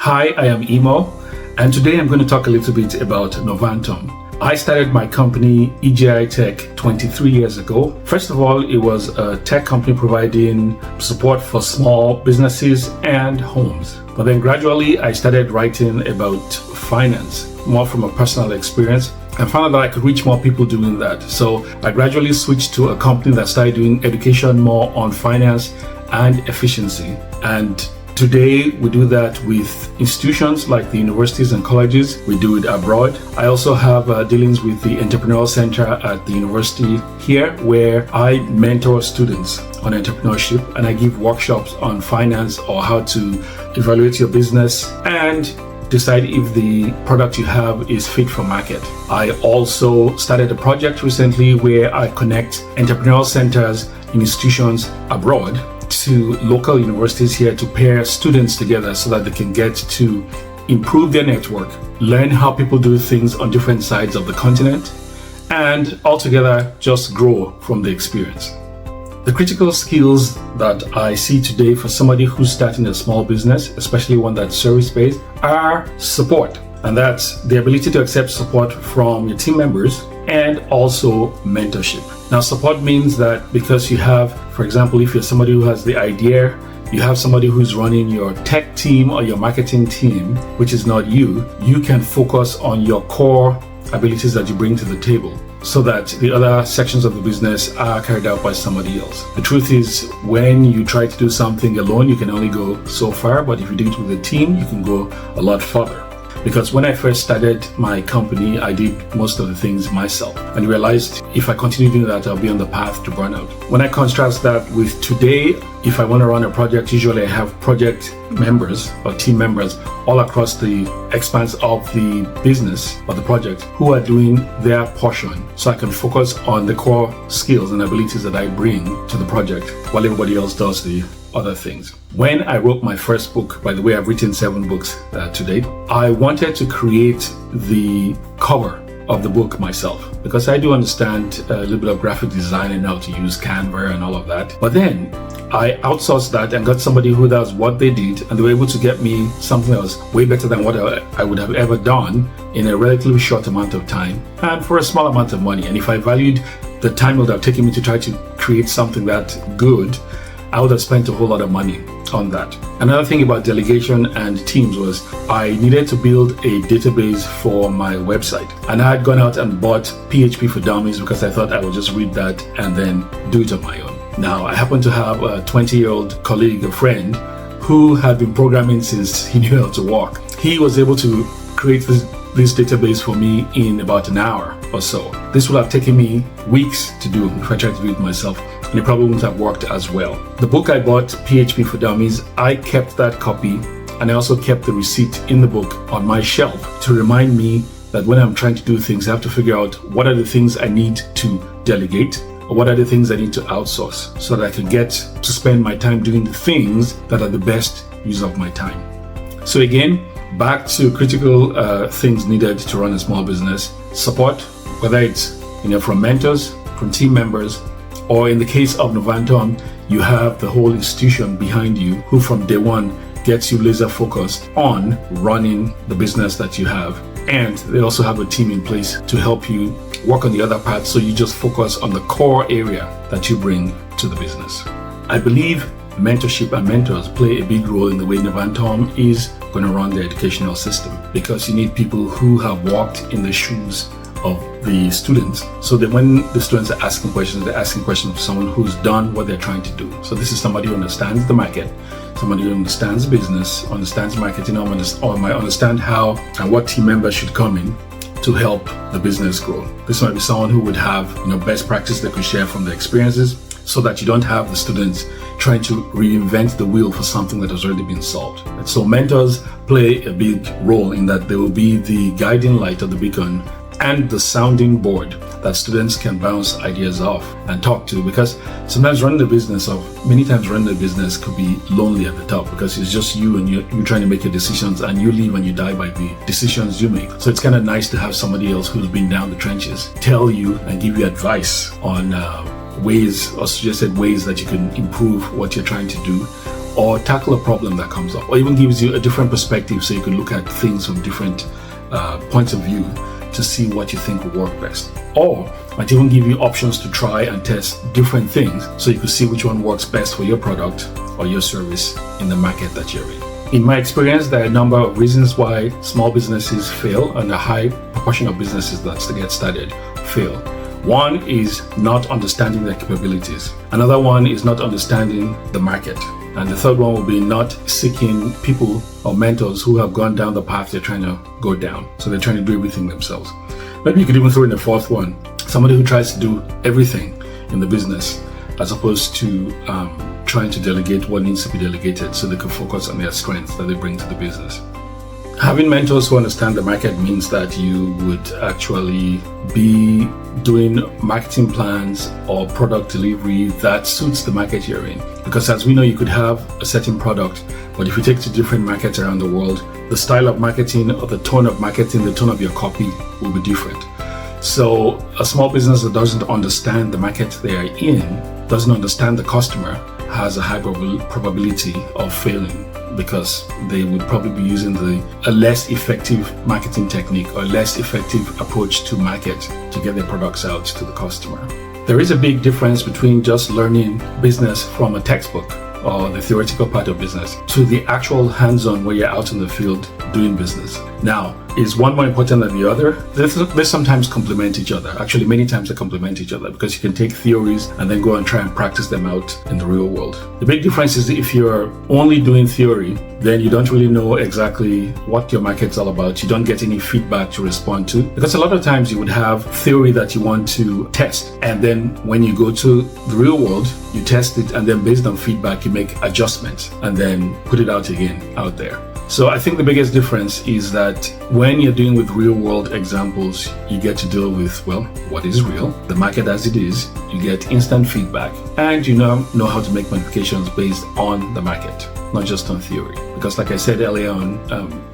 Hi, I am Imo, and today I'm going to talk a little bit about Novantum. I started my company, EGI Tech, 23 years ago. First of all, it was a tech company providing support for small businesses and homes. But then gradually, I started writing about finance, more from a personal experience, and found out that I could reach more people doing that. So I gradually switched to a company that started doing education more on finance and efficiency. And today, we do that with institutions like the universities and colleges. We do it abroad. I also have dealings with the Entrepreneurial Center at the university here, where I mentor students on entrepreneurship, and I give workshops on finance or how to evaluate your business and decide if the product you have is fit for market. I also started a project recently where I connect entrepreneurial centers in institutions abroad to local universities here to pair students together so that they can get to improve their network, learn how people do things on different sides of the continent, and altogether just grow from the experience. The critical skills that I see today for somebody who's starting a small business, especially one that's service-based, are support. And that's the ability to accept support from your team members and also mentorship. Now, support means that because you have, for example, if you're somebody who has the idea, you have somebody who's running your tech team or your marketing team, which is not you, you can focus on your core abilities that you bring to the table so that the other sections of the business are carried out by somebody else. The truth is, when you try to do something alone, you can only go so far, but if you do it with a team, you can go a lot further. Because when I first started my company, I did most of the things myself and realized if I continue doing that, I'll be on the path to burnout. When I contrast that with today, if I want to run a project, usually I have project members or team members all across the expanse of the business or the project who are doing their portion, so I can focus on the core skills and abilities that I bring to the project while everybody else does the other things. When I wrote my first book, by the way, I've written 7 books to date, I wanted to create the cover of the book myself because I do understand a little bit of graphic design and how to use Canva and all of that. But then I outsourced that and got somebody who does what they did, and they were able to get me something that was way better than what I would have ever done in a relatively short amount of time and for a small amount of money. And if I valued the time it would have taken me to try to create something that good, I would have spent a whole lot of money on that. Another thing about delegation and teams was I needed to build a database for my website. And I had gone out and bought PHP for Dummies because I thought I would just read that and then do it on my own. Now, I happen to have a 20-year-old colleague, a friend, who had been programming since he knew how to walk. He was able to create this database for me in about an hour or so. This would have taken me weeks to do if I tried to do it myself, and it probably wouldn't have worked as well. The book I bought, PHP for Dummies, I kept that copy, and I also kept the receipt in the book on my shelf to remind me that when I'm trying to do things, I have to figure out what are the things I need to delegate, or what are the things I need to outsource so that I can get to spend my time doing the things that are the best use of my time. So again, back to critical things needed to run a small business. Support, whether it's from mentors, from team members, or in the case of Novantum, you have the whole institution behind you who from day one gets you laser focused on running the business that you have. And they also have a team in place to help you work on the other parts, so you just focus on the core area that you bring to the business. I believe mentorship and mentors play a big role in the way Novantum is going to run the educational system, because you need people who have walked in the shoes of the students, so that when the students are asking questions, they're asking questions of someone who's done what they're trying to do. So this is somebody who understands the market, somebody who understands business, understands marketing, or might understand how and what team members should come in to help the business grow. This might be someone who would have best practice they could share from their experiences, so that you don't have the students trying to reinvent the wheel for something that has already been solved. And so mentors play a big role in that they will be the guiding light or the beacon and the sounding board that students can bounce ideas off and talk to, because sometimes many times running a business could be lonely at the top, because it's just you and you're trying to make your decisions, and you live and you die by the decisions you make. So it's kind of nice to have somebody else who's been down the trenches tell you and give you advice on ways or suggested ways that you can improve what you're trying to do, or tackle a problem that comes up, or even gives you a different perspective so you can look at things from different points of view to see what you think will work best. Or might even give you options to try and test different things so you can see which one works best for your product or your service in the market that you're in. In my experience, there are a number of reasons why small businesses fail, and a high proportion of businesses that get started fail. One is not understanding their capabilities. Another one is not understanding the market. And the third one will be not seeking people or mentors who have gone down the path they're trying to go down. So they're trying to do everything themselves. Maybe you could even throw in a fourth one, somebody who tries to do everything in the business as opposed to trying to delegate what needs to be delegated so they can focus on their strengths that they bring to the business. Having mentors who understand the market means that you would actually be doing marketing plans or product delivery that suits the market you're in. Because as we know, you could have a certain product, but if you take to different markets around the world, the style of marketing or the tone of marketing, the tone of your copy will be different. So a small business that doesn't understand the market they are in, doesn't understand the customer, has a high probability of failing, because they would probably be using a less effective marketing technique or less effective approach to market to get their products out to the customer. There is a big difference between just learning business from a textbook or the theoretical part of business to the actual hands-on where you're out in the field doing business. Now, is one more important than the other? They sometimes complement each other. Actually, many times they complement each other, because you can take theories and then go and try and practice them out in the real world. The big difference is if you're only doing theory, then you don't really know exactly what your market's all about. You don't get any feedback to respond to, because a lot of times you would have theory that you want to test, and then when you go to the real world, you test it, and then based on feedback, you make adjustments and then put it out again out there. So I think the biggest difference is that when you're dealing with real world examples, you get to deal with, well, what is real, the market as it is, you get instant feedback, and you know how to make modifications based on the market, not just on theory. Because like I said earlier on,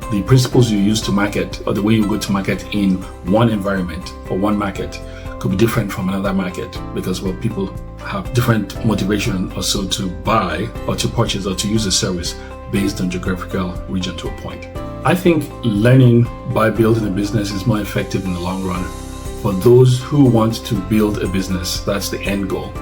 the principles you use to market, or the way you go to market in one environment or one market, could be different from another market, because well, people have different motivation also to buy or to purchase or to use a service based on geographical region to a point. I think learning by building a business is more effective in the long run for those who want to build a business, that's the end goal,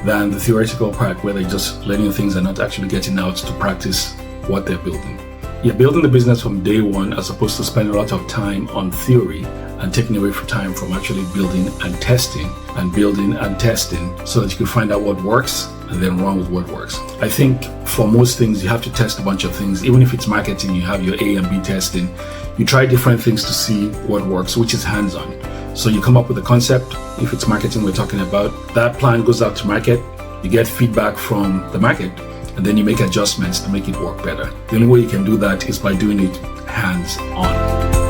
than the theoretical part where they're just learning things and not actually getting out to practice what they're building. You're building the business from day one as opposed to spending a lot of time on theory and taking away from time from actually building and testing so that you can find out what works and then run with what works. I think for most things, you have to test a bunch of things. Even if it's marketing, you have your A and B testing. You try different things to see what works, which is hands-on. So you come up with a concept. If it's marketing we're talking about, that plan goes out to market. You get feedback from the market, and then you make adjustments to make it work better. The only way you can do that is by doing it hands-on.